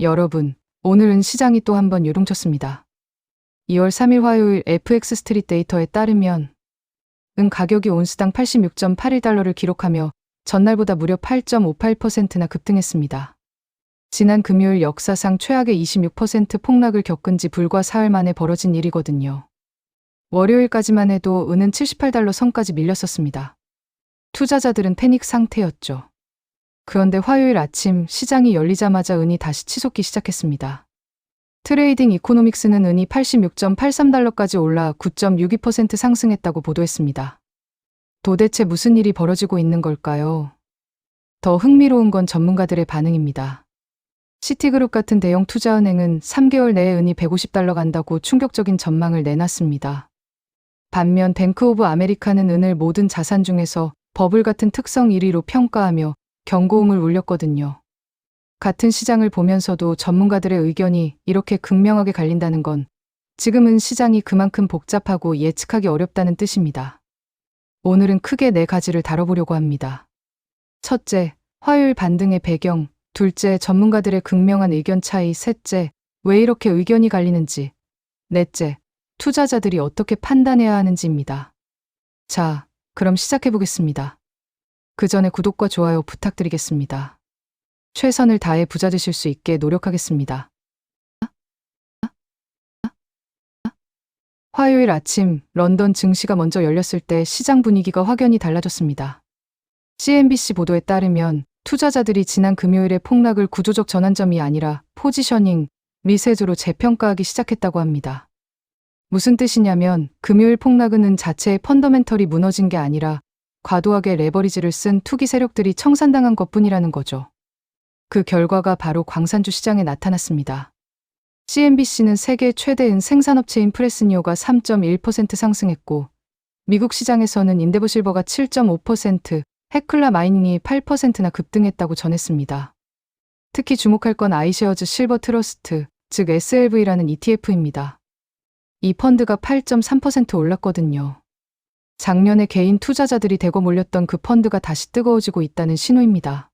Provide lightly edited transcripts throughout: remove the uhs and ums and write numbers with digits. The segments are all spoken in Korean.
여러분, 오늘은 시장이 또 한 번 요동쳤습니다. 2월 3일 화요일 FX 스트릿 데이터에 따르면 은 가격이 온스당 86.81달러를 기록하며 전날보다 무려 8.58%나 급등했습니다. 지난 금요일 역사상 최악의 26% 폭락을 겪은 지 불과 사흘 만에 벌어진 일이거든요. 월요일까지만 해도 은은 78달러 선까지 밀렸었습니다. 투자자들은 패닉 상태였죠. 그런데 화요일 아침 시장이 열리자마자 은이 다시 치솟기 시작했습니다. 트레이딩 이코노믹스는 은이 86.83달러까지 올라 9.62% 상승했다고 보도했습니다. 도대체 무슨 일이 벌어지고 있는 걸까요? 더 흥미로운 건 전문가들의 반응입니다. 시티그룹 같은 대형 투자은행은 3개월 내에 은이 150달러 간다고 충격적인 전망을 내놨습니다. 반면 뱅크 오브 아메리카는 은을 모든 자산 중에서 버블 같은 특성 1위로 평가하며 경고음을 울렸거든요. 같은 시장을 보면서도 전문가들의 의견이 이렇게 극명하게 갈린다는 건 지금은 시장이 그만큼 복잡하고 예측하기 어렵다는 뜻입니다. 오늘은 크게 4가지를 다뤄보려고 합니다. 첫째, 화요일 반등의 배경. 둘째, 전문가들의 극명한 의견 차이. 셋째, 왜 이렇게 의견이 갈리는지. 넷째, 투자자들이 어떻게 판단해야 하는지입니다. 자, 그럼 시작해보겠습니다. 그 전에 구독과 좋아요 부탁드리겠습니다. 최선을 다해 부자 되실 수 있게 노력하겠습니다. 화요일 아침 런던 증시가 먼저 열렸을 때 시장 분위기가 확연히 달라졌습니다. CNBC 보도에 따르면 투자자들이 지난 금요일의 폭락을 구조적 전환점이 아니라 포지셔닝, 리셋으로 재평가하기 시작했다고 합니다. 무슨 뜻이냐면 금요일 폭락은 은 자체의 펀더멘털이 무너진 게 아니라 과도하게 레버리지를 쓴 투기 세력들이 청산당한 것뿐이라는 거죠. 그 결과가 바로 광산주 시장에 나타났습니다. CNBC는 세계 최대 은 생산업체인 프레스니오가 3.1% 상승했고 미국 시장에서는 인데버실버가 7.5%, 헤클라 마이닝이 8%나 급등했다고 전했습니다. 특히 주목할 건 아이쉐어즈 실버 트러스트, 즉 SLV라는 ETF입니다. 이 펀드가 8.3% 올랐거든요. 작년에 개인 투자자들이 대거 몰렸던 그 펀드가 다시 뜨거워지고 있다는 신호입니다.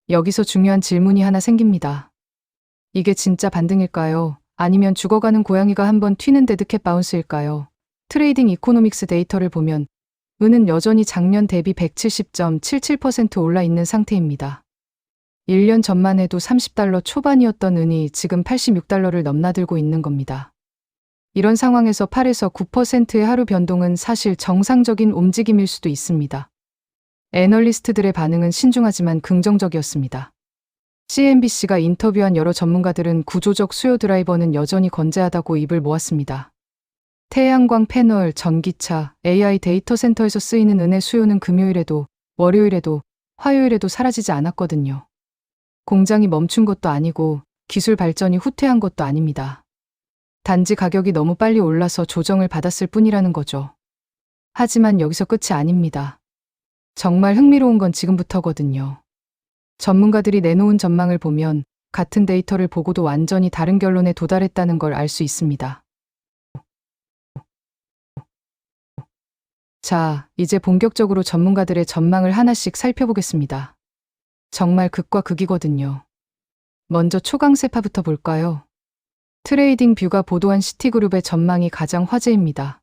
여기서 중요한 질문이 하나 생깁니다. 이게 진짜 반등일까요? 아니면 죽어가는 고양이가 한번 튀는 데드캣 바운스일까요? 트레이딩 이코노믹스 데이터를 보면 은은 여전히 작년 대비 170.77% 올라 있는 상태입니다. 1년 전만 해도 30달러 초반이었던 은이 지금 86달러를 넘나들고 있는 겁니다. 이런 상황에서 8에서 9%의 하루 변동은 사실 정상적인 움직임일 수도 있습니다. 애널리스트들의 반응은 신중하지만 긍정적이었습니다. CNBC가 인터뷰한 여러 전문가들은 구조적 수요 드라이버는 여전히 건재하다고 입을 모았습니다. 태양광 패널, 전기차, AI 데이터 센터에서 쓰이는 은의 수요는 금요일에도, 월요일에도, 화요일에도 사라지지 않았거든요. 공장이 멈춘 것도 아니고 기술 발전이 후퇴한 것도 아닙니다. 단지 가격이 너무 빨리 올라서 조정을 받았을 뿐이라는 거죠. 하지만 여기서 끝이 아닙니다. 정말 흥미로운 건 지금부터거든요. 전문가들이 내놓은 전망을 보면 같은 데이터를 보고도 완전히 다른 결론에 도달했다는 걸 알 수 있습니다. 자, 이제 본격적으로 전문가들의 전망을 하나씩 살펴보겠습니다. 정말 극과 극이거든요. 먼저 초강세파부터 볼까요? 트레이딩 뷰가 보도한 시티그룹의 전망이 가장 화제입니다.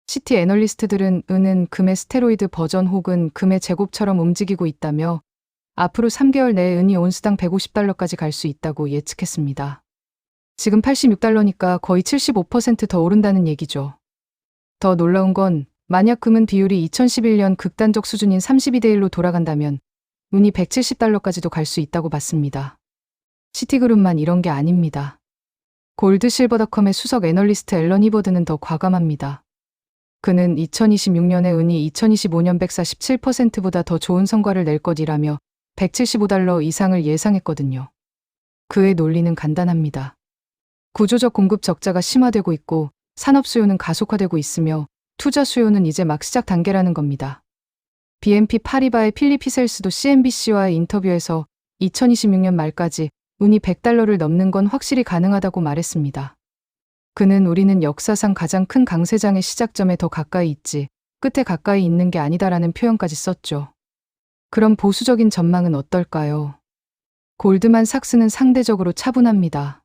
시티 애널리스트들은 은은 금의 스테로이드 버전 혹은 금의 제곱처럼 움직이고 있다며 앞으로 3개월 내에 은이 온스당 150달러까지 갈 수 있다고 예측했습니다. 지금 86달러니까 거의 75% 더 오른다는 얘기죠. 더 놀라운 건 만약 금은 비율이 2011년 극단적 수준인 32대 1로 돌아간다면 은이 170달러까지도 갈 수 있다고 봤습니다. 시티그룹만 이런 게 아닙니다. 골드실버닷컴의 수석 애널리스트 앨런 히버드는 더 과감합니다. 그는 2026년에 은이 2025년 147%보다 더 좋은 성과를 낼 것이라며 175달러 이상을 예상했거든요. 그의 논리는 간단합니다. 구조적 공급 적자가 심화되고 있고 산업 수요는 가속화되고 있으며 투자 수요는 이제 막 시작 단계라는 겁니다. BNP 파리바의 필립 히셀스도 CNBC와의 인터뷰에서 2026년 말까지 은이 100달러를 넘는 건 확실히 가능하다고 말했습니다. 그는 우리는 역사상 가장 큰 강세장의 시작점에 더 가까이 있지 끝에 가까이 있는 게 아니다라는 표현까지 썼죠. 그럼 보수적인 전망은 어떨까요? 골드만삭스는 상대적으로 차분합니다.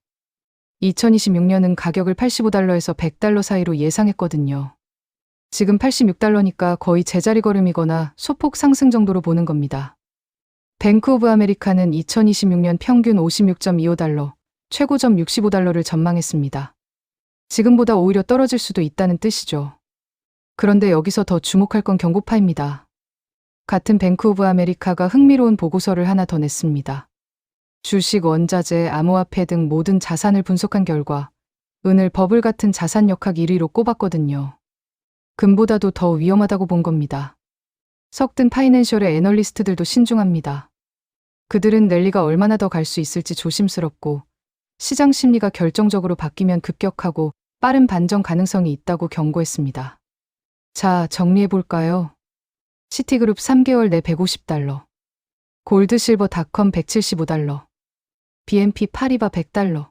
2026년은 가격을 85달러에서 100달러 사이로 예상했거든요. 지금 86달러니까 거의 제자리 걸음이거나 소폭 상승 정도로 보는 겁니다. 뱅크 오브 아메리카는 2026년 평균 56.25달러, 최고점 65달러를 전망했습니다. 지금보다 오히려 떨어질 수도 있다는 뜻이죠. 그런데 여기서 더 주목할 건 경고파입니다. 같은 뱅크 오브 아메리카가 흥미로운 보고서를 하나 더 냈습니다. 주식, 원자재, 암호화폐 등 모든 자산을 분석한 결과 은을 버블 같은 자산 역학 1위로 꼽았거든요. 금보다도 더 위험하다고 본 겁니다. 석든 파이낸셜의 애널리스트들도 신중합니다. 그들은 랠리가 얼마나 더 갈 수 있을지 조심스럽고 시장 심리가 결정적으로 바뀌면 급격하고 빠른 반전 가능성이 있다고 경고했습니다. 자, 정리해볼까요? 시티그룹 3개월 내 150달러, 골드실버닷컴 175달러, BNP 파리바 100달러,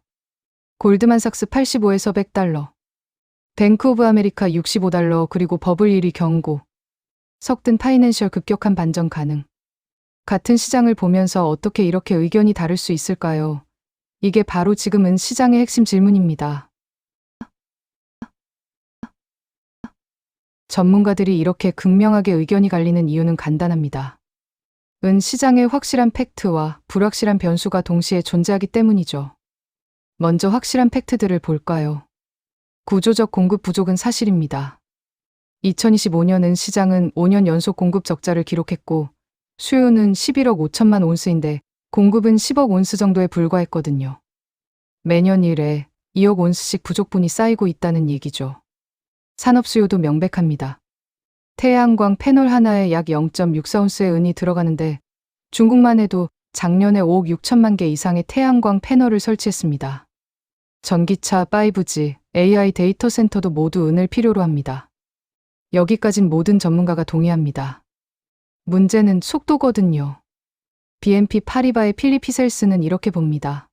골드만삭스 85에서 100달러, 뱅크 오브 아메리카 65달러 그리고 버블 1위 경고, 석든 파이낸셜 급격한 반전 가능. 같은 시장을 보면서 어떻게 이렇게 의견이 다를 수 있을까요? 이게 바로 지금은 시장의 핵심 질문입니다. 전문가들이 이렇게 극명하게 의견이 갈리는 이유는 간단합니다. 은 시장에 확실한 팩트와 불확실한 변수가 동시에 존재하기 때문이죠. 먼저 확실한 팩트들을 볼까요? 구조적 공급 부족은 사실입니다. 2025년은 시장은 5년 연속 공급 적자를 기록했고 수요는 11억 5천만 온스인데 공급은 10억 온스 정도에 불과했거든요. 매년 1회 2억 온스씩 부족분이 쌓이고 있다는 얘기죠. 산업 수요도 명백합니다. 태양광 패널 하나에 약 0.64온스의 은이 들어가는데 중국만 해도 작년에 5억 6천만 개 이상의 태양광 패널을 설치했습니다. 전기차, 5G, AI 데이터 센터도 모두 은을 필요로 합니다. 여기까진 모든 전문가가 동의합니다. 문제는 속도거든요. BNP 파리바의 필립 히셀스는 이렇게 봅니다.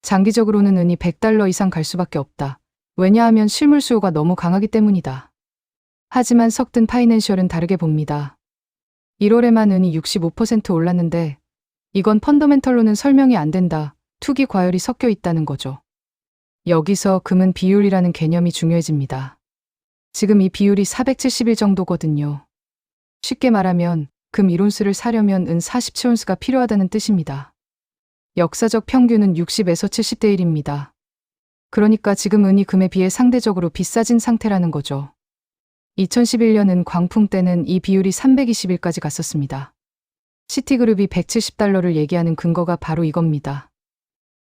장기적으로는 은이 100달러 이상 갈 수밖에 없다. 왜냐하면 실물 수요가 너무 강하기 때문이다. 하지만 석든 파이낸셜은 다르게 봅니다. 1월에만 은이 65% 올랐는데 이건 펀더멘털로는 설명이 안 된다. 투기 과열이 섞여 있다는 거죠. 여기서 금은 비율이라는 개념이 중요해집니다. 지금 이 비율이 471 정도거든요. 쉽게 말하면 금 1온스를 사려면 은 47온스가 필요하다는 뜻입니다. 역사적 평균은 60에서 70대 1입니다. 그러니까 지금 은이 금에 비해 상대적으로 비싸진 상태라는 거죠. 2011년은 광풍 때는 이 비율이 321까지 갔었습니다. 시티그룹이 170달러를 얘기하는 근거가 바로 이겁니다.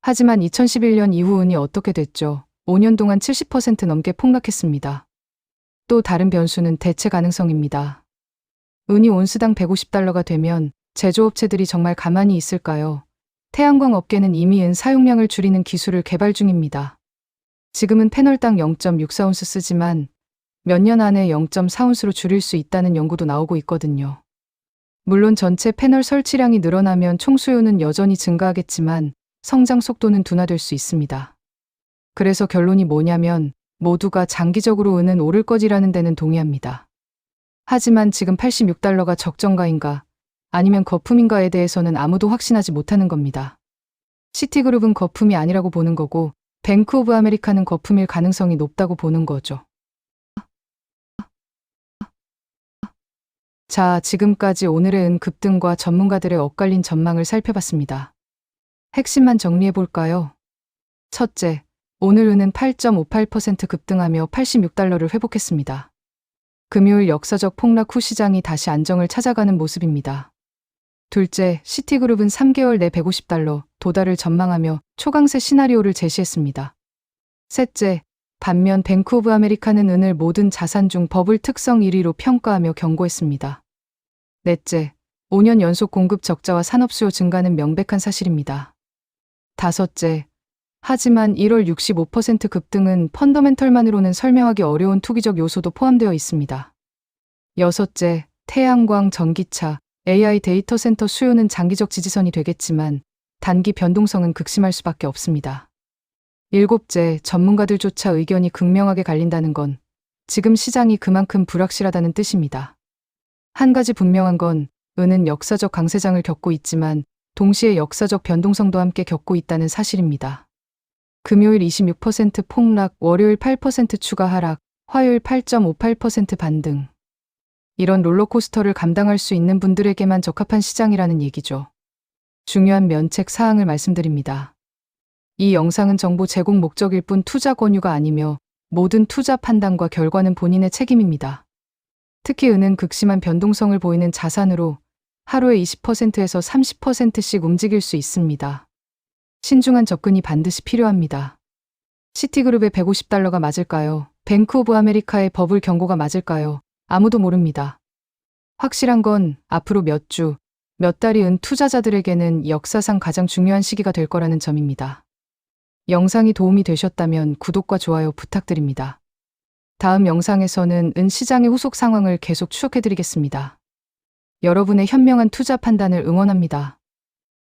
하지만 2011년 이후 은이 어떻게 됐죠? 5년 동안 70% 넘게 폭락했습니다. 또 다른 변수는 대체 가능성입니다. 은이 온스당 150달러가 되면 제조업체들이 정말 가만히 있을까요? 태양광 업계는 이미 은 사용량을 줄이는 기술을 개발 중입니다. 지금은 패널당 0.64온스 쓰지만 몇 년 안에 0.4온스로 줄일 수 있다는 연구도 나오고 있거든요. 물론 전체 패널 설치량이 늘어나면 총 수요는 여전히 증가하겠지만 성장 속도는 둔화될 수 있습니다. 그래서 결론이 뭐냐면 모두가 장기적으로 은은 오를 거지라는 데는 동의합니다. 하지만 지금 86달러가 적정가인가 아니면 거품인가에 대해서는 아무도 확신하지 못하는 겁니다. 시티그룹은 거품이 아니라고 보는 거고 뱅크 오브 아메리카는 거품일 가능성이 높다고 보는 거죠. 자, 지금까지 오늘의 은 급등과 전문가들의 엇갈린 전망을 살펴봤습니다. 핵심만 정리해볼까요? 첫째, 오늘 은은 8.58% 급등하며 86달러를 회복했습니다. 금요일 역사적 폭락 후 시장이 다시 안정을 찾아가는 모습입니다. 둘째, 시티그룹은 3개월 내 150달러 도달을 전망하며 초강세 시나리오를 제시했습니다. 셋째, 반면 뱅크 오브 아메리카는 은을 모든 자산 중 버블 특성 1위로 평가하며 경고했습니다. 넷째, 5년 연속 공급 적자와 산업 수요 증가는 명백한 사실입니다. 다섯째, 하지만 1월 65% 급등은 펀더멘털만으로는 설명하기 어려운 투기적 요소도 포함되어 있습니다. 여섯째, 태양광, 전기차, AI 데이터 센터 수요는 장기적 지지선이 되겠지만 단기 변동성은 극심할 수밖에 없습니다. 일곱째, 전문가들조차 의견이 극명하게 갈린다는 건 지금 시장이 그만큼 불확실하다는 뜻입니다. 한 가지 분명한 건 은은 역사적 강세장을 겪고 있지만 동시에 역사적 변동성도 함께 겪고 있다는 사실입니다. 금요일 26% 폭락, 월요일 8% 추가 하락, 화요일 8.58% 반등. 이런 롤러코스터를 감당할 수 있는 분들에게만 적합한 시장이라는 얘기죠. 중요한 면책 사항을 말씀드립니다. 이 영상은 정보 제공 목적일 뿐 투자 권유가 아니며 모든 투자 판단과 결과는 본인의 책임입니다. 특히 은은 극심한 변동성을 보이는 자산으로 하루에 20%에서 30%씩 움직일 수 있습니다. 신중한 접근이 반드시 필요합니다. 시티그룹의 $150가 맞을까요? 뱅크 오브 아메리카의 버블 경고가 맞을까요? 아무도 모릅니다. 확실한 건 앞으로 몇 주, 몇 달이 은 투자자들에게는 역사상 가장 중요한 시기가 될 거라는 점입니다. 영상이 도움이 되셨다면 구독과 좋아요 부탁드립니다. 다음 영상에서는 은 시장의 후속 상황을 계속 추적해드리겠습니다. 여러분의 현명한 투자 판단을 응원합니다.